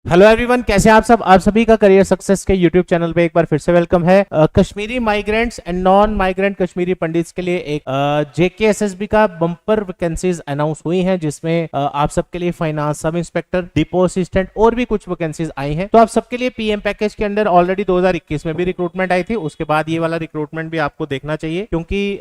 Hello everyone, कैसे हैं आप सब। आप सभी का करियर सक्सेस के यूट्यूब चैनल पे एक बार फिर से वेलकम है। Kashmiri migrants and non migrant Kashmiri pandits के लिए एक जेकेएसएसबी का बम्पर वैकेंसीज अनाउंस हुई हैं, जिसमें आप सबके लिए finance sub inspector, depot assistant और भी कुछ वैकेंसीज आई हैं। तो आप सबके लिए पीएम पैकेज के अंडर ऑलरेडी 2021 में भी रिक्रूटमेंट आई थी। उसके बाद ये वाला रिक्रूटमेंट भी आपको देखना चाहिए, क्योंकि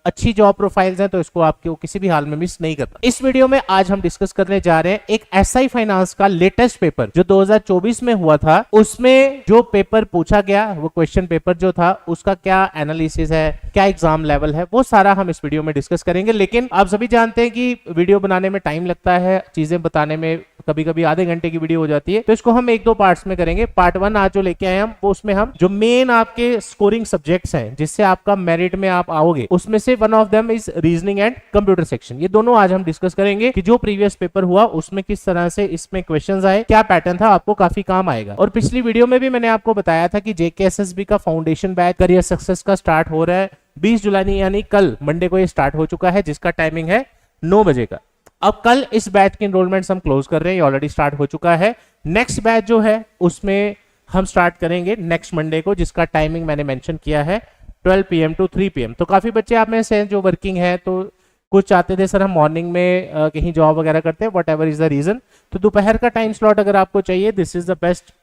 अच्छी जॉब प्रोफाइल्स हैं, तो इसको आपको किसी भी हाल में मिस नहीं करना। इस वीडियो में आज हम डिस्कस करने जा रहे हैं एक एसआई फाइनेंस का लेटेस्ट पेपर जो 2024 में हुआ था। उसमें जो पेपर पूछा गया, वो क्वेश्चन पेपर जो था, उसका क्या एनालिसिस है, क्या एग्जाम लेवल है, वो सारा हम इस वीडियो में डिस्कस करेंगे। लेकिन आप सभी जानते हैं कि वीडियो बनाने में टाइम लगता है, चीजें बताने में कभी कभी आधे घंटे की वीडियो हो जाती है, तो इसको हम एक दो पार्ट्स में करेंगे। पार्ट 1 आज जो लेके आए हम, वो उसमें हम जो मेन आपके स्कोरिंग सब्जेक्ट्स हैं, जिससे आपका मेरिट में आप आओगे, उसमें से one of them is reasoning and computer section. ये दोनों आज हम डिस्कस करेंगे कि जो प्रीवियस पेपर हुआ उसमें किस तरह से इसमें क्वेश्चंस आए, क्या पैटर्न था, आपको काफी काम आएगा। और पिछली वीडियो में भी मैंने आपको बताया था कि जेकेएसएसबी का फाउंडेशन बैच करियर सक्सेस का स्टार्ट हो रहा है 20 जुलाई यानी कल मंडे को ये स्टार्ट हो चुका है, जिसका टाइमिंग है 9 बजे का। अब कल इस बैच की एनरोलमेंट हम क्लोज कर रहे हैं, ये ऑलरेडी स्टार्ट हो चुका है। नेक्स्ट बैच जो है उसमें हम स्टार्ट करेंगे नेक्स्ट मंडे को, जिसका टाइमिंग मैंने मेंशन किया है 12 PM to 3 PM। तो काफी बच्चे आप में से जो वर्किंग है, तो कुछ चाहते थे सर हम मॉर्निंग में कहीं जॉब वगैरह करते हैं, whatever is the reason, तो दोपहर का टाइम स्लॉट अगर आपको चाहिए, this is the best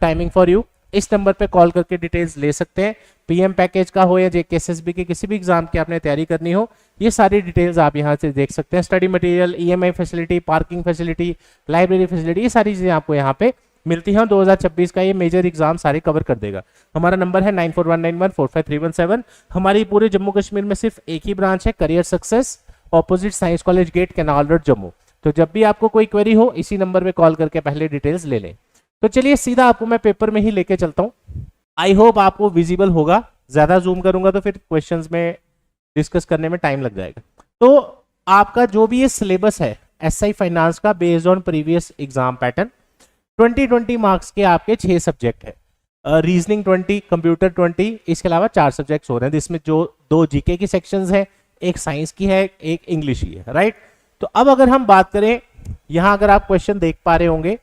timing for you. इस नंबर पे कॉल करके डिटेल्स ले सकते हैं। पीएम पैकेज का हो या जेकेएसएसबी के किसी भी एग्जाम की आपने तैयारी करनी हो, ये सारी डिटेल्स आप यहाँ से देख सकते हैं। Study material, EMI facility, parking facility, library facility, ये सारी चीजें आपको यहाँ पे मिलती हैं। 2026 का ये मेजर एग्जाम सारे कवर कर देगा। हमारा नंबर है 9419145317। हमारी पूरे जम्मू कश्मीर में सिर्फ एक ही ब्रांच है, career success, opposite science college gate, canal road, Jammu. तो जब भी आपको कोई क्वेरी हो, इसी नंबर पे कॉल करके पहले डिटेल्स ले लें। तो चलिए सीधा आपको मैं पेपर में ही लेके चलता हूं। आई होप आपको विजिबल होगा। ज्यादा जूम करूंगा तो फिर क्वेश्चंस में डिस्कस करने में टाइम लग जाएगा। तो आपका जो भी ये सिलेबस है एसआई फाइनेंस का, based on previous exam pattern, 20 marks के आपके 6 सब्जेक्ट है। रीजनिंग 20, कंप्यूटर 20, इसके अलावा 4 सब्जेक्ट्स हो रहे हैं, जिसमें जो 2 जीके की सेक्शंस है, एक साइंस की है, एक इंग्लिश की है, राइट। तो अब अगर हम बात करें, यहां अगर आप क्वेश्चन देख पा रहे होंगे,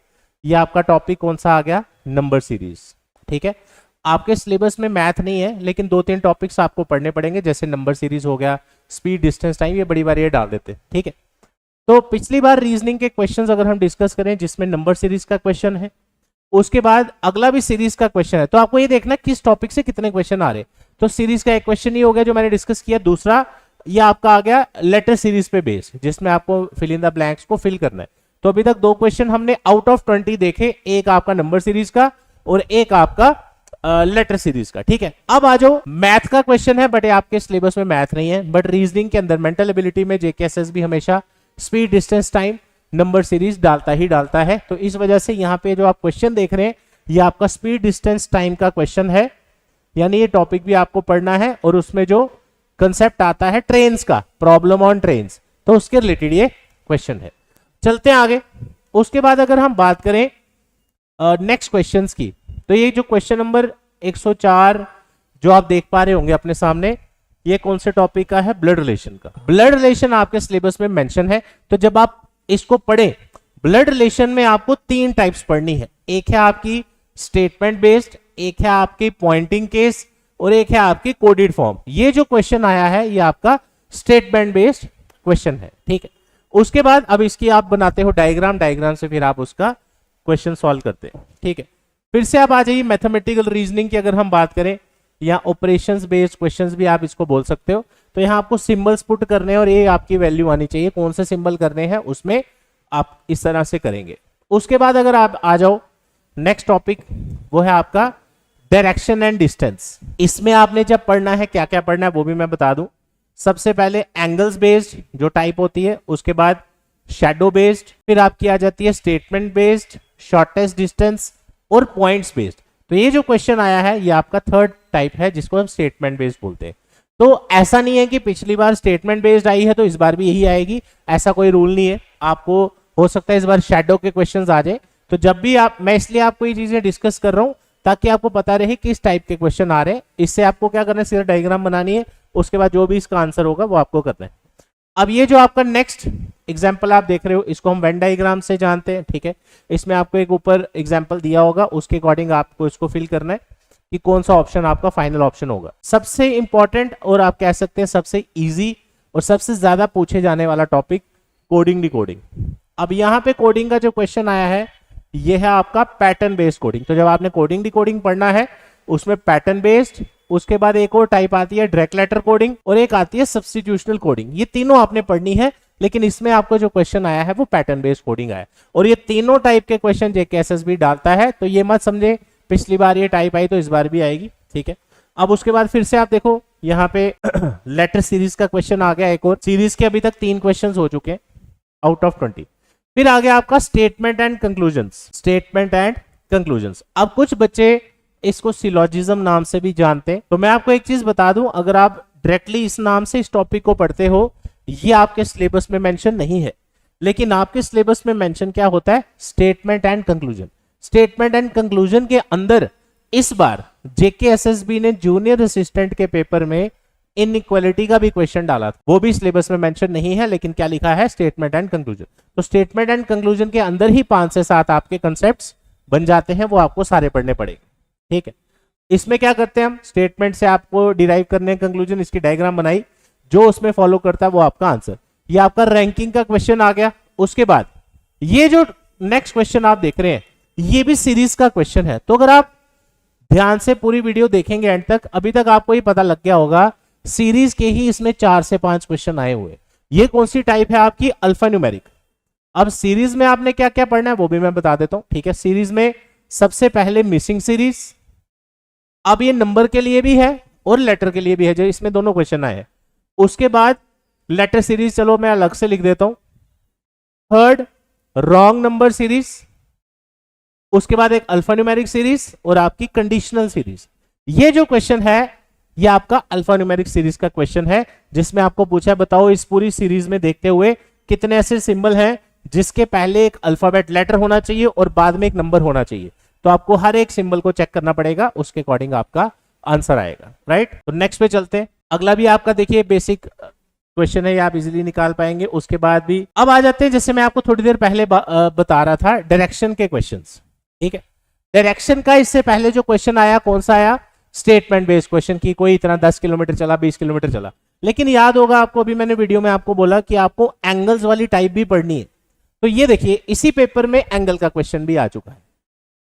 ये आपका टॉपिक कौन सा आ गया, नंबर सीरीज। ठीक है, आपके सिलेबस में मैथ नहीं है, लेकिन 2-3 टॉपिक्स आपको पढ़ने पड़ेंगे, जैसे नंबर सीरीज हो गया, स्पीड, डिस्टेंस, टाइम, ये बड़ी बार ये डाल देते हैं। ठीक है, तो पिछली बार रीजनिंग के क्वेश्चंस अगर हम डिस्कस करें, जिसमें नंबर सीरीज का क्वेश्चन है, उसके बाद अगला भी सीरीज का क्वेश्चन है। तो आपको ये देखना किस टॉपिक से कितने क्वेश्चन आ रहे। तो सीरीज का एक क्वेश्चन ही हो गया जो मैंने डिस्कस किया। दूसरा ये आपका आ गया लेटर सीरीज पे बेस, जिसमें आपको फिल इन द ब्लैंक्स को फिल करना है। तो अभी तक 2 क्वेश्चन हमने आउट ऑफ 20 देखे, एक आपका नंबर सीरीज का और एक आपका लेटर सीरीज का। ठीक है, अब आ जाओ मैथ का क्वेश्चन है, बट आपके सिलेबस में मैथ नहीं है। बट रीजनिंग के अंदर मेंटल एबिलिटी में जेकेएसएसबी हमेशा speed, distance, time, number series डालता ही डालता है। तो इस वजह से यहाँ पे जो आप क्वेश्चन देख रहे हैं, ये आपका स्पीड, डिस्टेंस, टाइम का क्वेश्चन है, यानी ये टॉपिक भी आपको पढ़ना है। और उसमें जो कंसेप्ट आता है ट्रेन्स का, प्रॉब्लम ऑन ट्रेन्स, तो उसके रिलेटेड ये क्वेश्चन है। चलते हैं आगे। उसके बाद अगर हम बात करें नेक्स्ट क्वेश्चंस की, तो ये जो क्वेश्चन नंबर 104 जो आप देख पा रहे होंगे अपने सामने, ये कौन से टॉपिक का है, ब्लड रिलेशन का। ब्लड रिलेशन आपके सिलेबस में मेंशन है। तो जब आप इसको पढ़े, ब्लड रिलेशन में आपको 3 टाइप्स पढ़नी है। एक है आपकी स्टेटमेंट बेस्ड, एक है आपकी पॉइंटिंग केस, और एक है आपकी कोडेड फॉर्म। ये जो क्वेश्चन आया है, ये आपका स्टेटमेंट बेस्ड क्वेश्चन है। ठीक है, उसके बाद अब इसकी आप बनाते हो डायग्राम, डायग्राम से फिर आप उसका क्वेश्चन सॉल्व करते हैं। ठीक है, फिर से आप आ जाइए मैथमेटिकल रीजनिंग की अगर हम बात करें, या ऑपरेशंस बेस्ड क्वेश्चंस भी आप इसको बोल सकते हो। तो यहाँ आपको सिंबल्स पुट करने हैं और ये आपकी वैल्यू आनी चाहिए, कौन से सिंबल करने हैं उसमें आप इस तरह से करेंगे। उसके बाद अगर आप आ जाओ नेक्स्ट टॉपिक, वो है आपका डायरेक्शन एंड डिस्टेंस। इसमें आपने जब पढ़ना है, क्या क्या पढ़ना है वो भी मैं बता दूं। सबसे पहले एंगल्स बेस्ड जो टाइप होती है, उसके बाद शैडो बेस्ड, फिर आपकी आ जाती है स्टेटमेंट बेस्ड, शॉर्टेस्ट डिस्टेंस और पॉइंट्स बेस्ड। तो ये जो क्वेश्चन आया है, ये आपका 3rd टाइप है, जिसको हम स्टेटमेंट बेस्ड बोलते हैं। तो ऐसा नहीं है कि पिछली बार स्टेटमेंट बेस्ड आई है तो इस बार भी यही आएगी, ऐसा कोई रूल नहीं है। आपको हो सकता है इस बार शैडो के क्वेश्चंस आ जाए। तो जब भी आप, मैं इसलिए आपको ये चीजें डिस्कस कर रहा हूं ताकि आपको पता रहे किस टाइप के क्वेश्चन आ रहे हैं। इससे आपको क्या करना है, सीधा डायग्राम बनानी है, उसके बाद जो भी इसका आंसर होगा वो आपको करना है। अब ये जो आपका नेक्स्ट एग्जाम्पल आप देख रहे हो, इसको हम वेन डायग्राम से जानते हैं, ठीक है। इसमें आपको एक ऊपर एग्जाम्पल दिया होगा, उसके अकॉर्डिंग आपको इसको फिल करना है कि कौन सा ऑप्शन आपका फाइनल ऑप्शन होगा। सबसे इंपॉर्टेंट और आप कह सकते हैं सबसे इजी और सबसे ज्यादा पूछे जाने वाला टॉपिक कोडिंग डिकोडिंग। अब यहाँ पे कोडिंग का जो क्वेश्चन आया है ये है आपका पैटर्न बेस्ड कोडिंग। तो जब आपने कोडिंग डिकोडिंग पढ़ना है उसमें पैटर्न बेस्ड, उसके बाद एक और टाइप आती है डायरेक्ट लेटर कोडिंग और एक आती है सब्स्टिट्यूशनल कोडिंग। ये तीनों आपने पढ़नी है, लेकिन इसमें आपको जो क्वेश्चन आया है वो पैटर्न बेस्ड कोडिंग आया और ये तीनों टाइप के क्वेश्चन जेकेएसएसबी डालता है। तो ये मत समझे पिछली बार ये टाइप आई तो इस बार भी आएगी, ठीक है। अब उसके बाद फिर से आप देखो यहाँ पे लेटर सीरीज का क्वेश्चन आ गया एक और। सीरीज के अभी तक 3 क्वेश्चन हो चुके हैं आउट ऑफ 20। फिर आ गया आपका statement and conclusions. Statement and conclusions, अब कुछ बच्चे इसको सिलोजिज्म नाम से भी जानते हैं। तो मैं आपको एक चीज बता दूं, अगर आप डायरेक्टली इस नाम से इस टॉपिक को पढ़ते हो, ये आपके सिलेबस में मेंशन नहीं है, लेकिन आपके सिलेबस में मेंशन क्या होता है, statement and conclusion. Statement and conclusion के अंदर इस बार जेकेएसएसबी ने जूनियर असिस्टेंट के पेपर में इनइक्वालिटी का भी क्वेश्चन डाला था, वो भी सिलेबस में मेंशन नहीं है, लेकिन क्या लिखा है, स्टेटमेंट एंड कंक्लूजन। तो स्टेटमेंट एंड कंक्लूजन के अंदर ही 5 से 7 आपके कंसेप्ट बन जाते हैं, वो आपको सारे पढ़ने पड़ेंगे, ठीक है। इसमें क्या करते हैं हम, स्टेटमेंट से आपको डिराइव करने कंक्लूजन, इसकी डायग्राम बनाई, जो उसमें फॉलो करता है वो आपका आंसर। ये आपका रैंकिंग का क्वेश्चन आ गया। उसके बाद ये जो नेक्स्ट क्वेश्चन आप देख रहे हैं ये भी सीरीज का क्वेश्चन है। तो अगर आप ध्यान से पूरी वीडियो देखेंगे एंड तक, अभी तक आपको ये पता लग गया होगा सीरीज के ही इसमें 4 से 5 क्वेश्चन आए हुए। ये कौन सी टाइप है आपकी, अल्फा न्यूमेरिक। अब सीरीज में आपने क्या क्या पढ़ना है वो भी मैं बता देता हूं, ठीक है। सीरीज में सबसे पहले मिसिंग सीरीज, अब ये नंबर के लिए भी है और लेटर के लिए भी है, जो इसमें दोनों क्वेश्चन आए हैं। उसके बाद लेटर सीरीज, चलो मैं अलग से लिख देता हूं। थर्ड रॉन्ग नंबर सीरीज, उसके बाद एक अल्फान्यूमेरिक सीरीज और आपकी कंडीशनल सीरीज। ये जो क्वेश्चन है ये आपका अल्फान्यूमेरिक सीरीज का क्वेश्चन है, जिसमें आपको पूछा बताओ इस पूरी सीरीज में देखते हुए कितने ऐसे सिंबल हैं जिसके पहले एक अल्फाबेट लेटर होना चाहिए और बाद में एक नंबर होना चाहिए। तो आपको हर एक सिंबल को चेक करना पड़ेगा, उसके अकॉर्डिंग आपका आंसर आएगा, राइट। तो नेक्स्ट पे चलते हैं। अगला भी आपका देखिए बेसिक क्वेश्चन है, ये आप इजीली निकाल पाएंगे। उसके बाद भी अब आ जाते हैं, जैसे मैं आपको थोड़ी देर पहले बता रहा था, डायरेक्शन के क्वेश्चंस, ठीक है। डायरेक्शन का इससे पहले जो क्वेश्चन आया कौन सा आया, स्टेटमेंट बेस्ड क्वेश्चन की कोई इतना 10 किलोमीटर चला, 20 किलोमीटर चला। लेकिन याद होगा आपको, अभी मैंने वीडियो में आपको बोला कि आपको एंगल्स वाली टाइप भी पढ़नी है। तो ये देखिए इसी पेपर में एंगल का क्वेश्चन भी आ चुका है।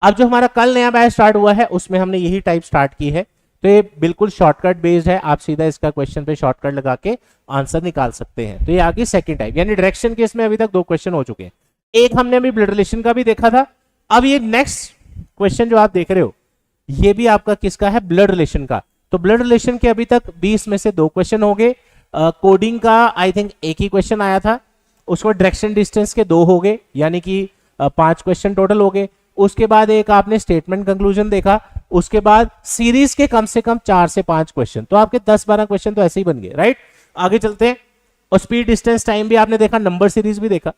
अब जो हमारा कल नया बैच स्टार्ट हुआ है उसमें हमने यही टाइप स्टार्ट की है। तो ये बिल्कुल शॉर्टकट बेस्ड है, आप सीधा इसका क्वेश्चन पे शॉर्टकट लगा के आंसर निकाल सकते हैं। तो ये आगे सेकंड टाइप, यानी डायरेक्शन के इसमें अभी तक 2 क्वेश्चन हो चुके हैं। एक हमने अभी ब्लड रिलेशन का भी देखा था। अब ये नेक्स्ट क्वेश्चन जो आप देख रहे हो ये भी आपका किसका है, ब्लड रिलेशन का। तो ब्लड रिलेशन के अभी तक 20 में से 2 क्वेश्चन हो गए। कोडिंग का आई थिंक एक ही क्वेश्चन आया था, उसको डायरेक्शन डिस्टेंस के 2 हो गए, यानी कि 5 क्वेश्चन टोटल हो गए। उसके बाद एक आपने स्टेटमेंट कंक्लूजन देखा, उसके बाद सीरीज के कम से कम 4 से 5 क्वेश्चन, तो आपके 10-12 क्वेश्चन तो ऐसे ही बन गए, राइट। आगे चलते हैं। और स्पीड डिस्टेंस टाइम भी आपने देखा, नंबर सीरीज भी देखा।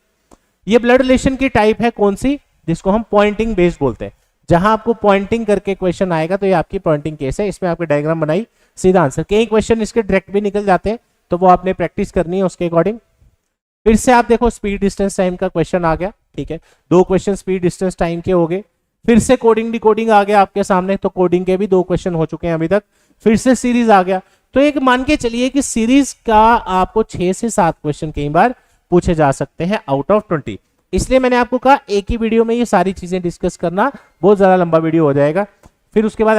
ये ब्लड रिलेशन की टाइप है कौन सी, जिसको हम पॉइंटिंग बेस्ड बोलते हैं। जहां आपको पॉइंटिंग करके क्वेश्चन आएगा तो ये आपकी पॉइंटिंग केस है। इसमें आपकी डायग्राम बनाई, सीधा आंसर। कई क्वेश्चन इसके डायरेक्ट भी निकल जाते हैं, तो वो आपने प्रैक्टिस करनी है उसके अकॉर्डिंग। फिर से आप देखो स्पीड डिस्टेंस टाइम का क्वेश्चन आ गया, ठीक है। 2 क्वेश्चन स्पीड डिस्टेंस टाइम के हो गए। फिर से कोडिंग डिकोडिंग आ गया आपके सामने, तो कोडिंग के भी 2 क्वेश्चन हो चुके हैं अभी तक। फिर से सीरीज आ गया। तो एक मान के चलिए कि सीरीज का आपको 6 से 7 क्वेश्चन कई बार पूछे जा सकते हैं आउट ऑफ 20। इसलिए मैंने आपको कहा एक ही वीडियो में ये सारी चीजें डिस्कस करना बहुत ज्यादा लंबा वीडियो हो जाएगा। फिर उसके बाद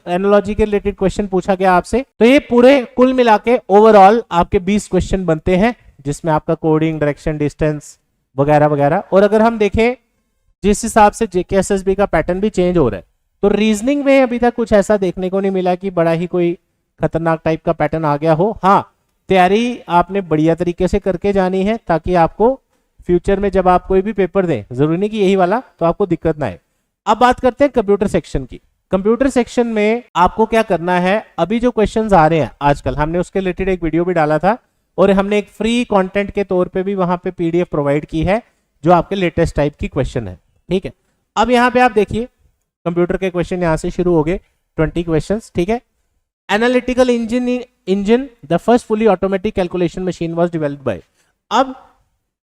एनालॉजी के रिलेटेड क्वेश्चन पूछा गया आपसे। तो ये पूरे कुल मिला के ओवरऑल आपके 20 क्वेश्चन बनते हैं, जिसमें आपका कोडिंग, डायरेक्शन, डिस्टेंस वगैरह वगैरह। और अगर हम देखें जिस हिसाब से जेकेएसएसबी का पैटर्न भी चेंज हो रहा है, तो रीजनिंग में अभी तक कुछ ऐसा देखने को नहीं मिला कि बड़ा ही कोई खतरनाक टाइप का पैटर्न आ गया हो। हाँ, तैयारी आपने बढ़िया तरीके से करके जानी है, ताकि आपको फ्यूचर में जब आप कोई भी पेपर दें, जरूरी नहीं कि यही वाला, तो आपको दिक्कत ना आए। अब बात करते हैं कंप्यूटर सेक्शन की। कंप्यूटर सेक्शन में आपको क्या करना है, अभी जो क्वेश्चंस आ रहे हैं आजकल, हमने उसके रिलेटेड एक वीडियो भी डाला था और हमने एक फ्री कंटेंट के तौर पे भी वहां पे पीडीएफ प्रोवाइड की है, जो आपके लेटेस्ट टाइप की क्वेश्चन है, ठीक है। अब यहाँ पे आप देखिए कंप्यूटर के क्वेश्चन यहाँ से शुरू हो गए, 20 क्वेश्चन, ठीक है। Analytical engine the first fully automatic calculation machine was developed by. अब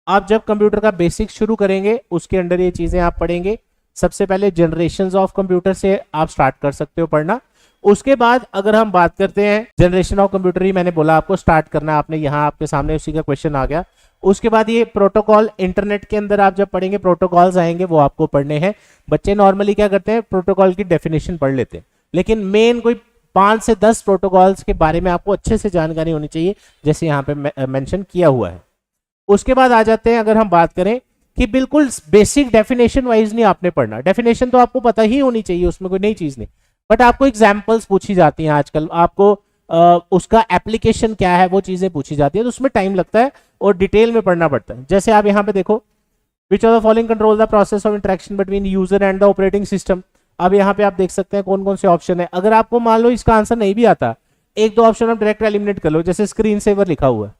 आप जब कंप्यूटर का बेसिक शुरू करेंगे उसके अंडर ये चीजें आप पढ़ेंगे। सबसे पहले जनरेशंस ऑफ कंप्यूटर से आप स्टार्ट कर सकते हो पढ़ना। उसके बाद अगर हम बात करते हैं जनरेशन ऑफ कंप्यूटर, ही मैंने बोला आपको स्टार्ट करना, आपने यहाँ आपके सामने उसी का क्वेश्चन आ गया। उसके बाद ये प्रोटोकॉल, इंटरनेट के अंदर आप जब पढ़ेंगे प्रोटोकॉल्स आएंगे, वो आपको पढ़ने हैं। बच्चे नॉर्मली क्या करते हैं, प्रोटोकॉल की डेफिनेशन पढ़ लेते हैं, लेकिन मेन कोई 5 से 10 प्रोटोकॉल्स के बारे में आपको अच्छे से जानकारी होनी चाहिए, जैसे यहाँ पे मेंशन किया हुआ है। उसके बाद आ जाते हैं, अगर हम बात करें कि बिल्कुल बेसिक डेफिनेशन वाइज नहीं आपने पढ़ना, डेफिनेशन तो आपको पता ही होनी चाहिए, उसमें कोई नई चीज नहीं, बट आपको एग्जाम्पल्स पूछी जाती हैं आजकल, आपको उसका एप्लीकेशन क्या है वो चीजें पूछी जाती है, तो उसमें टाइम लगता है और डिटेल में पढ़ना पड़ता है। जैसे आप यहाँ पे देखो, विच of the following control the process of interaction between user and the operating system. अब यहाँ पे आप देख सकते हैं कौन कौन से ऑप्शन है। अगर आपको मान लो इसका आंसर नहीं भी आता, एक दो ऑप्शन आप डायरेक्ट एलिमिनेट कर लो, जैसे स्क्रीन सेवर लिखा हुआ है,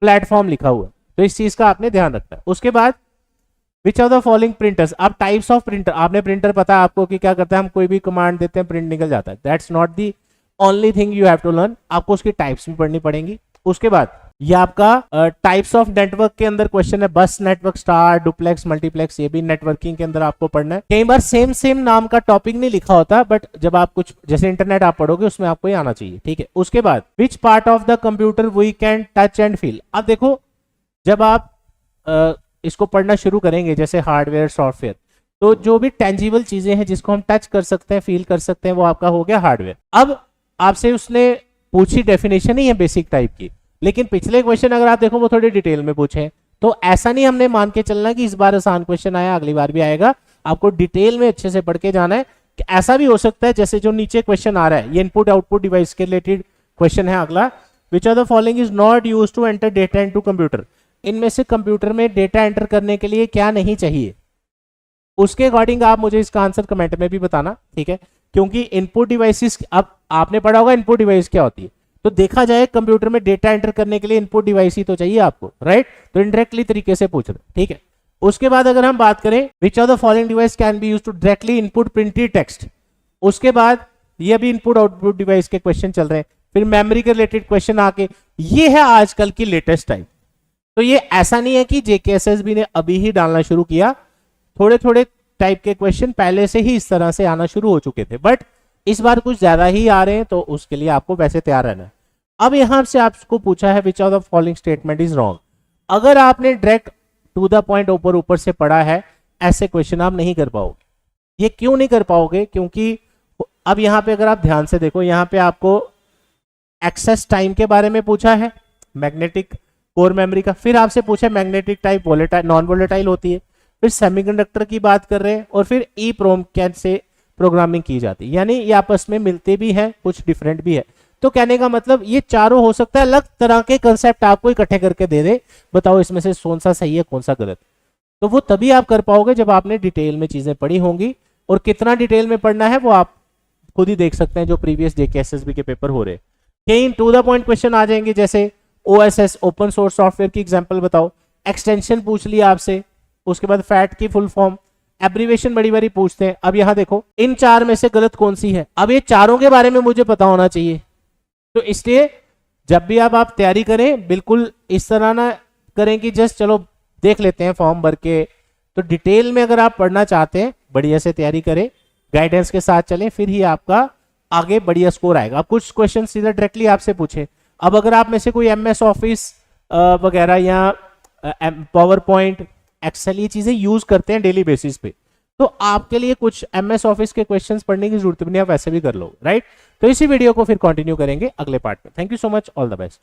प्लेटफॉर्म लिखा हुआ है, तो इस चीज का आपने ध्यान रखना है। उसके बाद विच ऑफ द फॉलोइंग प्रिंटर्स, अब टाइप्स ऑफ प्रिंटर, आपने प्रिंटर पता है आपको कि क्या करता है, हम कोई भी कमांड देते हैं प्रिंट निकल जाता है, that's not the only thing you have to learn, आपको उसकी टाइप्स भी पढ़नी पड़ेंगी। उसके बाद ये आपका टाइप्स ऑफ नेटवर्क के अंदर क्वेश्चन है, बस नेटवर्क, स्टार, डुप्लेक्स, मल्टीप्लेक्स, ये भी नेटवर्किंग के अंदर आपको पढ़ना है। कई बार सेम नाम का टॉपिक नहीं लिखा होता, बट जब आप कुछ जैसे इंटरनेट आप पढ़ोगे उसमें आपको ये आना चाहिए, ठीक है। उसके बाद which part of the computer we can touch and feel. अब देखो, जब आप इसको पढ़ना शुरू करेंगे, जैसे हार्डवेयर, सॉफ्टवेयर, तो जो भी टेंजिबल चीजें हैं जिसको हम टच कर सकते हैं, फील कर सकते हैं, वो आपका हो गया हार्डवेयर। अब आपसे उसने पूछी डेफिनेशन ही है बेसिक टाइप की, लेकिन पिछले क्वेश्चन अगर आप देखो वो थोड़ी डिटेल में पूछे, तो ऐसा नहीं हमने मान के चलना कि इस बार आसान क्वेश्चन आया अगली बार भी आएगा, आपको डिटेल में अच्छे से पढ़ के जाना है। कि ऐसा भी हो सकता है जैसे जो नीचे क्वेश्चन आ रहा है, ये इनपुट आउटपुट डिवाइस के रिलेटेड क्वेश्चन है अगला, which of the following is not used to enter data into computer. इनमें से कंप्यूटर में डेटा एंटर करने के लिए क्या नहीं चाहिए, उसके अकॉर्डिंग आप मुझे इसका आंसर कमेंट में भी बताना, ठीक है। क्योंकि इनपुट डिवाइसेस, अब आपने पढ़ा होगा इनपुट डिवाइस क्या होती है, तो देखा जाए कंप्यूटर में डेटा एंटर करने के लिए इनपुट डिवाइस ही तो चाहिए आपको, राइट, तो इनडायरेक्टली तरीके से पूछ रहे, ठीक है। उसके बाद अगर हम बात करें which of the following device can be used to directly input printed text, उसके बाद ये भी इनपुट आउटपुट डिवाइस के क्वेश्चन चल रहे हैं। फिर मेमोरी के रिलेटेड क्वेश्चन आके, ये है आजकल की लेटेस्ट टाइप। तो ये ऐसा नहीं है कि जेकेएसएसबी ने अभी ही डालना शुरू किया, थोड़े थोड़े टाइप के क्वेश्चन पहले से ही इस तरह से आना शुरू हो चुके थे, बट इस बार कुछ ज्यादा ही आ रहे हैं, तो उसके लिए आपको वैसे तैयार रहना है। अब यहां से आपको पूछा है विच of the following statement is wrong. अगर आपने डायरेक्ट टू द पॉइंट ऊपर से पढ़ा है, ऐसे क्वेश्चन आप नहीं कर पाओगे। ये क्यों नहीं कर पाओगे, क्योंकि अब यहाँ पे अगर आप ध्यान से देखो, यहाँ पे आपको एक्सेस टाइम के बारे में पूछा है, मैग्नेटिक कोर मेमोरी का, फिर आपसे पूछा magnetic type volatile non volatile होती है, फिर सेमीकंडक्टर की बात कर रहे हैं, और फिर ई प्रोम कैसे प्रोग्रामिंग की जाती है, यानी ये आपस में मिलते भी हैं, कुछ डिफरेंट भी है। तो कहने का मतलब ये चारों हो सकता है अलग तरह के कंसेप्ट आपको इकट्ठे करके दे दे, बताओ इसमें से कौन सा सही है कौन सा गलत। तो वो तभी आप कर पाओगे जब आपने डिटेल में चीजें पढ़ी होंगी, और कितना डिटेल में पढ़ना है वो आप खुद ही देख सकते हैं, जो प्रीवियस जेकेएसएसबी के पेपर हो रहे। कहीं टू द पॉइंट क्वेश्चन आ जाएंगे, जैसे OSS ओपन सोर्स सॉफ्टवेयर की एग्जांपल बताओ, एक्सटेंशन पूछ लिया आपसे, उसके बाद फैट की फुल फॉर्म, एब्रीवेशन बड़ी बड़ी पूछते हैं। अब यहाँ देखो इन चार में से गलत कौन सी है, अब ये चारों के बारे में मुझे पता होना चाहिए, तो इसलिए जब भी आप तैयारी करें बिल्कुल इस तरह ना करें कि जस्ट चलो देख लेते हैं फॉर्म भर के। तो डिटेल में अगर आप पढ़ना चाहते हैं बढ़िया से तैयारी करें, गाइडेंस के साथ चलें, फिर ही आपका आगे बढ़िया स्कोर आएगा। अब कुछ क्वेश्चन सीधा डायरेक्टली आपसे पूछे, अब अगर आप में से कोई MS ऑफिस वगैरह या पावर पॉइंट, एक्सेल, ये चीजें यूज करते हैं डेली बेसिस पे, तो आपके लिए कुछ MS ऑफिस के क्वेश्चंस पढ़ने की जरूरत भी नहीं, आप वैसे भी कर लो, राइट। तो इसी वीडियो को फिर कंटिन्यू करेंगे अगले पार्ट में। Thank you so much, all the best.